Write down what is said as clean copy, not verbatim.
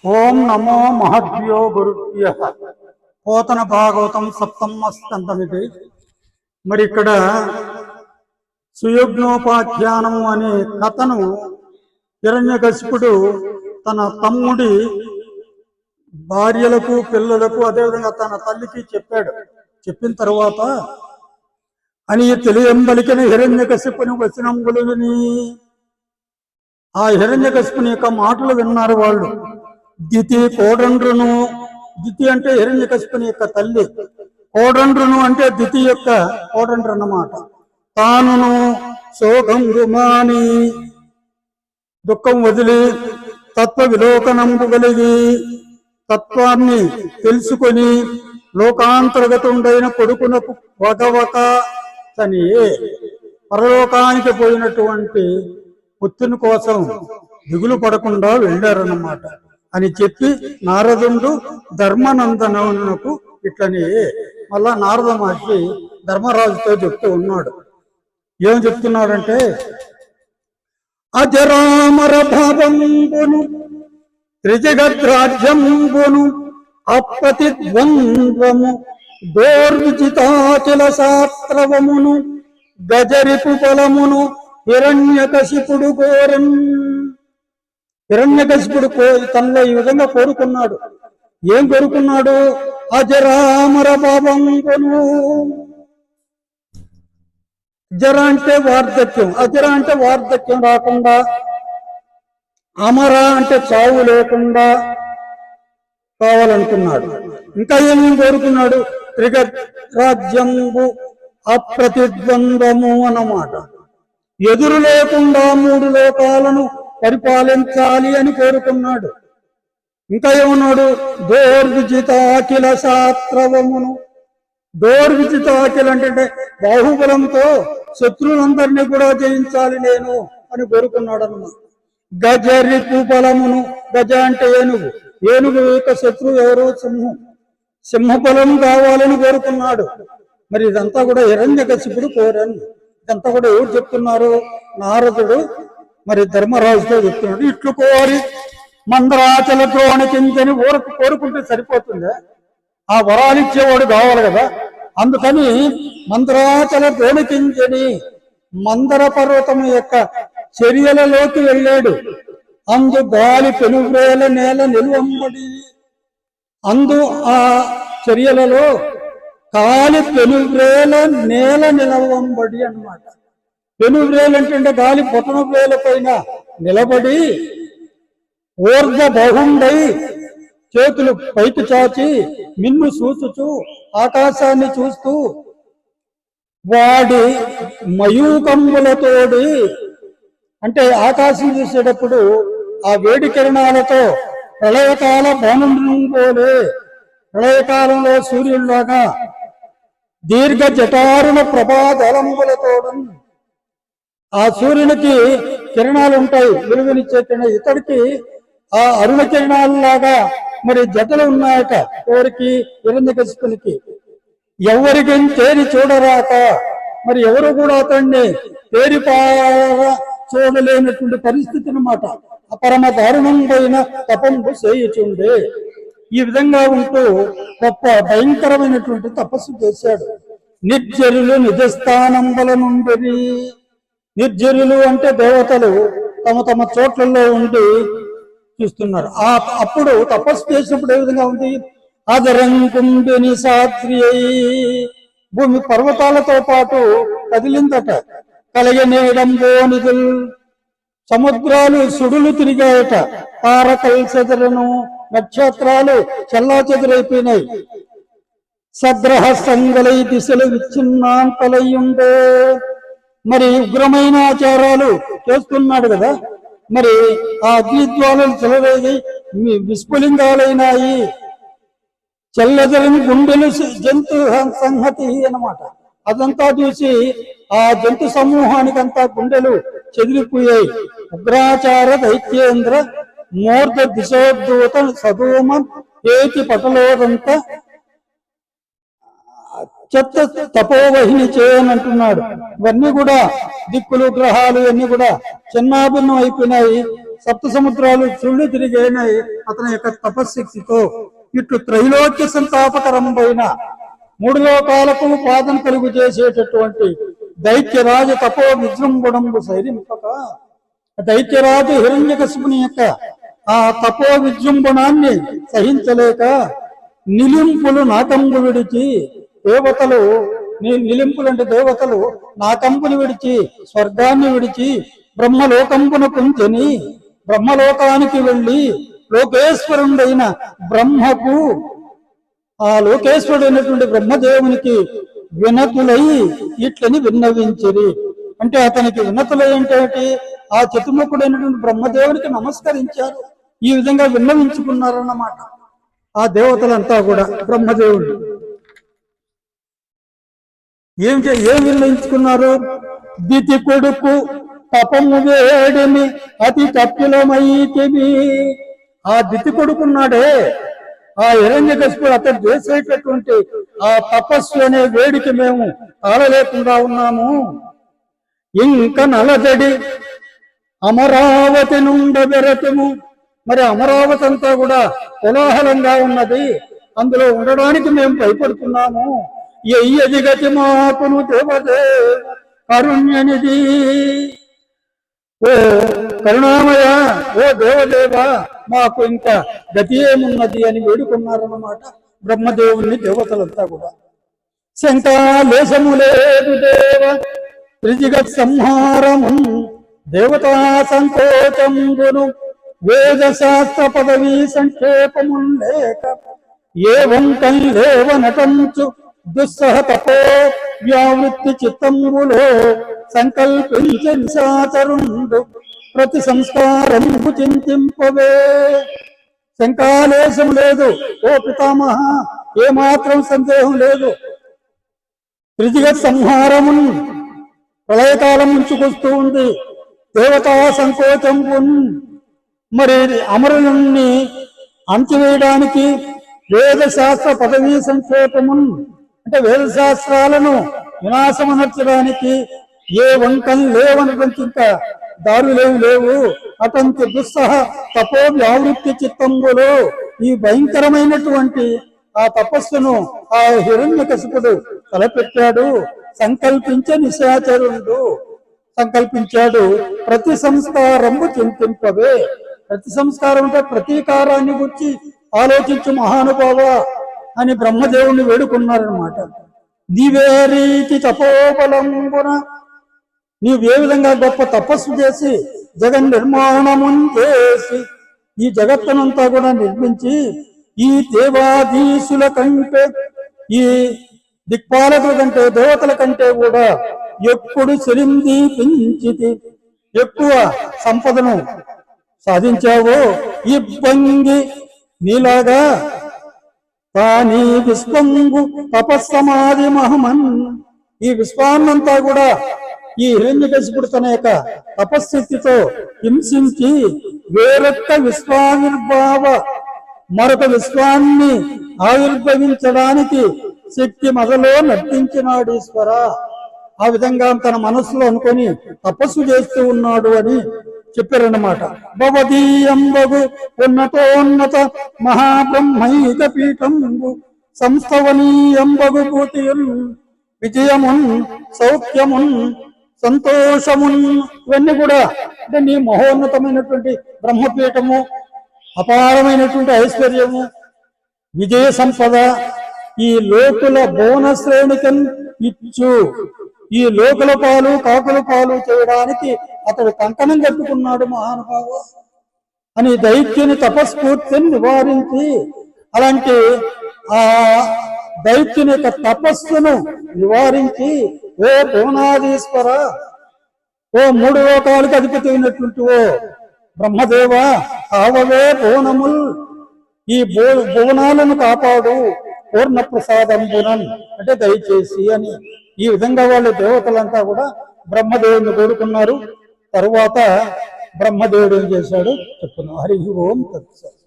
ఓం నమో మహద్భ్యో గురుభ్యః. పోతన భాగవతం సప్తమ స్కందమిది. మరి ఇక్కడ సుయజ్ఞోపాఖ్యానం అనే కథను హిరణ్యకశిపుడు తన తమ్ముడి భార్యలకు, పిల్లలకు, అదేవిధంగా తన తల్లికి చెప్పాడు. చెప్పిన తర్వాత అని తెలియంబలికిన హిరణ్యకశిపుని వచనంబులు విని ఆ హిరణ్యకశిపుని యొక్క మాటలు విన్నారు వాళ్ళు. దితి కోడండ్రును, దితి అంటే హిరణ్యకశిపుని యొక్క తల్లి, కోడండ్రును అంటే దితి యొక్క కోడండ్రు అన్నమాట. తానును శోకం గుమాని, దుఃఖం వదిలి తత్వ విలోకనంబు కలిగి తత్వాన్ని తెలుసుకొని లోకాంతర్గతుండైన కొడుకునకు వగవక తని పరలోకానికి పోయినటువంటి పుత్రుని కోసం దిగులు పడకుండా వెళ్ళారన్నమాట అని చెప్పి నారదుడు ధర్మనందనకు ఇట్లని మళ్ళా నారద మహర్షి ధర్మరాజుతో చెప్తూ ఉన్నాడు. ఏం చెప్తున్నాడంటే, అజరామర భావంబును త్రిజగద్రాజ్యంబును అప్రతిద్వంద్వము దోర్విజితాచల శాస్త్రవమును గజరిపు బలమును హిరణ్యకశిపుడు కోరన్. హిరణ్యకశిపుడు తనలో ఈ విధంగా కోరుకున్నాడు. ఏం కోరుకున్నాడు? అజరామర భావంబును. జర అంటే వార్ధక్యం, అజర అంటే వార్ధక్యం రాకుండా, అమర అంటే చావు లేకుండా కావాలనుకున్నాడు. ఇంకా ఏమేమి కోరుకున్నాడు? త్రిగరాజ్యంబు అప్రతిద్వంద్వము అన్నమాట. ఎదురు లేకుండా 3 లోకాలను పరిపాలించాలి అని కోరుకున్నాడు. ఇంకా ఏమన్నాడు? దోర్విజితాఖిల శాస్త్రవమును. దోర్విజితాఖిల అంటే బాహుబలంతో శత్రువులందరినీ కూడా జయించాలి నేను అని కోరుకున్నాడు అన్నమాట. గజరిపు బలమును, గజ అంటే ఏనుగు, ఏనుగు యొక్క శత్రువు ఎవరు? సింహం. సింహబలం కావాలని కోరుకున్నాడు. మరి ఇదంతా కూడా హిరణ్యకశిపుడు కోరాను. ఇదంతా కూడా ఎవరు చెప్తున్నారు? నారదుడు మరి ధర్మరాజుతో చెప్తున్నాడు. ఇట్లు కోరి మందరాచల ద్రోణికించని ఊరకు కోరుకుంటే సరిపోతుందా? ఆ వరాలు ఇచ్చేవాడు కావాలి కదా. అందుకని మందరాచల ద్రోణికించని మందర పర్వతం యొక్క చర్యలలోకి వెళ్ళాడు. అందు గాలి పెనువ్రేల నేల నిలువంబడి, అందు ఆ చర్యలలో గాలి పెనువ్రేల నేల నిలవంబడి అన్నమాట. పెనువ్రేలు అంటే గాలి పొటన వ్రేల పైన నిలబడి ఊర్ధ బహుండై చేతులు పైకి చాచి మిన్ను చూచుచు ఆకాశాన్ని చూస్తూ వాడి మయూకంబులతోడి అంటే ఆకాశం చూసేటప్పుడు ఆ వేడి కిరణాలతో ప్రళయకాల బాణుంపోలే, ప్రళయకాలంలో సూర్యుడిలాగా దీర్ఘ జటారుణ ప్రభాదలంబులతోడు, ఆ సూర్యునికి కిరణాలు ఉంటాయి, వెలుగునిచ్చే కిరణాలు, ఇతడికి ఆ అరుణ కిరణాలలాగా మరి జటలు ఉన్నాయట. ఎవరికి? హిరణ్యకశిపునికి. ఎవరికి తేరి చూడరాక మరి ఎవరు కూడా అతన్ని తేరిపార చూడలేనటువంటి పరిస్థితి అన్నమాట. పరమ దారుణమైన తపంపు చేయుచుండే. ఈ విధంగా ఉంటూ గొప్ప భయంకరమైనటువంటి తపస్సు చేశాడు. నిర్జరులు నిజస్థానంబల నుండి, నిర్జరులు అంటే దేవతలు తమ తమ చోట్లలో ఉండి చూస్తున్నారు. అప్పుడు తపస్సు చేసినప్పుడు ఏ విధంగా ఉంది? అదరంకుండిని సాత్రి భూమి పర్వతాలతో పాటు కదిలిందట. కలగనేడంబో నిధులు, సముద్రాలు సుడులు తిరిగాయట. తారకల్ చెదరను, నక్షత్రాలు చెల్లా చెదురైపోయినాయి. సద్రహ సంగలై దిశలు విచ్ఛిన్నాంతలయ్యుండే. మరి ఉగ్రమైన ఆచారాలు చేస్తున్నాడు కదా. మరి ఆ అగ్నిజ్వాలలు చెలరేగి విస్ఫులింగాలైనాయి. చెల్లెదరని గుండెలు జంతు సంహతి అన్నమాట. అదంతా చూసి ఆ జంతు సమూహానికంతా గుండెలు చెదిరిపోయాయి. ఉగ్రాచార దైత్యేంద్ర మూర్ధ దిశోద్ధూత సధూమం ఏతి పటలోదంత చెత్త తపోవహిని చేయనంటున్నాడు. ఇవన్నీ కూడా దిక్కులు గ్రహాలు ఇవన్నీ కూడా చిన్నాభిన్నం అయిపోయినాయి. సప్త సముద్రాలు చుళ్ళు తిరిగైనాయి అతని యొక్క తపశక్తితో. ఇట్లు త్రైలోక్య సంతాపకరంపైన 3 లోకాలకు పాదం కలుగు చేసేటటువంటి దైత్యరాజు తపో విజృంభణంబు సైరింపక దైత్యరాజు హిరణ్యకశిపుని యొక్క ఆ తపో విజృంభణాన్ని సహించలేక నిలింపులు నాకంబు విడిచి దేవతలు, నిలింపులు అంటే దేవతలు నాకంబుని విడిచి స్వర్గాన్ని విడిచి బ్రహ్మలోకంబున కుంచెని బ్రహ్మలోకానికి వెళ్ళి లోకేశ్వరుడైన బ్రహ్మకు, ఆ లోకేశ్వరుడైనటువంటి బ్రహ్మదేవునికి వినతులై ఇట్లని విన్నవించిరి. అంటే అతనికి వినతులై అంటే ఆ చతుర్ముఖుడైనటువంటి బ్రహ్మదేవునికి నమస్కరించారు. ఈ విధంగా విన్నవించుకున్నారన్నమాట ఆ దేవతలంతా కూడా. బ్రహ్మదేవుడు ఏం విన్నవించుకున్నారు? దితి కొడుకు తపము వేడిని అతి కపిలమైతివి. ఆ దితి కొడుకున్నాడే ఆ హిరణ్యకశిపుడు, అతను చేసేటటువంటి ఆ తపస్సు అనే వేడికి మేము తాళలేకుండా ఉన్నాము. ఇంక నలజడి అమరావతి నుండబెరతుము. మరి అమరావతి అంతా కూడా కోలాహలంగా ఉన్నది, అందులో ఉండడానికి మేము భయపడుతున్నాము. ఎయ్యది గతి మాకును దేవదే కరుణ్యనిధి. ఓ కరుణామయ, ఓ దేవదేవ, మాకు ఇంకా గతి ఏమున్నది అని వేడుకున్నారన్నమాట బ్రహ్మదేవుని దేవతలంతా కూడా. శంకాలేశము లేదు దేవ త్రిజగత్ సంహారము దేవతా సంకోచంబును వేద శాస్త్ర పదవీ సంక్షేపము లేక ఏవం లేవనటంచు దుస్సహ తపో వ్యావృత్తి చిత్తంబులో సంకల్పించే నిశాచరుండు ప్రతి సంస్కారంబు చింతింపవే. శంకాలేశం లేదు ఓ పితామహ, ఏమాత్రం సందేహం లేదు. త్రిజగత్ సంహారము ప్రళయకాలం ఉంచుకొస్తూ ఉంది. దేవతా సంకోచంబు మరి అమరులని అంచివేయడానికి వేద శాస్త్ర పదవీ సంక్షేపము అంటే వేద శాస్త్రాలను వినాశమనర్చడానికి ఏ వంకలు లేవనటువంటి ఇంకా దారులేవి లేవు. అతంతి దుస్సహ తపో వ్యావృత్తి చిత్తంబులో ఈ భయంకరమైనటువంటి ఆ తపస్సును ఆ హిరణ్యకశిపుడు తలపెట్టాడు. సంకల్పించే నిశాచరుడు సంకల్పించాడు. ప్రతి సంస్కారము చింతింపవే. ప్రతి సంస్కారం అంటే ప్రతీకారాన్ని గురించి ఆలోచించు మహానుభావ అని బ్రహ్మదేవుని వేడుకున్నారనమాట. నీవే రీతి తపోబలంబున, నీవే విధంగా గొప్ప తపస్సు చేసి జగన్ నిర్మాణము చేసి ఈ జగత్తునంతా కూడా నిర్మించి ఈ దేవాధీశుల కంటే ఈ దిక్పాలకుల కంటే దేవతల కంటే కూడా ఎప్పుడు చెరింది పెంచితి, ఎక్కువ సంపదను సాధించావో ఇబ్బంగి నీలాగా తానీ విశ్వంగు తపస్సమాధి మహమన్. ఈ విశ్వాన్నంతా కూడా ఈ హిరణ్యకశిపుడు తన యొక్క తపశ్శక్తితో హింసించి వేరొక్క విశ్వావిర్భావ మరొక విశ్వాన్ని ఆవిర్భవించడానికి శక్తి మొదలో నర్తించినాడు ఈశ్వర. ఆ విధంగా తన మనస్సులో అనుకొని తపస్సు చేస్తూ ఉన్నాడు అని చెప్పారన్నమాట. భవదీయంబగు ఉన్నతోన్నత మహాబ్రహ్మైక పీఠంబు సంస్థవనీయంబగు భూతియున్ విజయమున్ సౌఖ్యమున్ సంతోషమున్, ఇవన్నీ కూడా అంటే నీ మహోన్నతమైనటువంటి బ్రహ్మపీఠము, అపారమైనటువంటి ఐశ్వర్యము, విజయ సంపద, ఈ లోకుల బోన శ్రేణికన్ ఇచ్చు, ఈ లోకుల పాలు కాకుల పాలు చేయడానికి అతడు కంకణం కట్టుకున్నాడు మహానుభావ అని దైత్యుని తపస్ఫూర్తిని నివారించి, అలాంటి ఆ దైత్యుని యొక్క తపస్సును నివారించి ఓ భువనాధీశ్వర, ఓ 3 లోకాలకు అధిపతి అయినటువంటి ఓ బ్రహ్మదేవ, ఆవవే భువనముల్, ఈ భువనాలను కాపాడు పూర్ణ ప్రసాదంబునన్ అంటే దయచేసి అని. ఈ విధంగా వాళ్ళు దేవతలంతా కూడా బ్రహ్మదేవుని కోరుకున్నారు. తరువాత బ్రహ్మదేవుడు ఏం చేశాడు చెప్పుకున్నాం. హరి ఓం తత్సత్.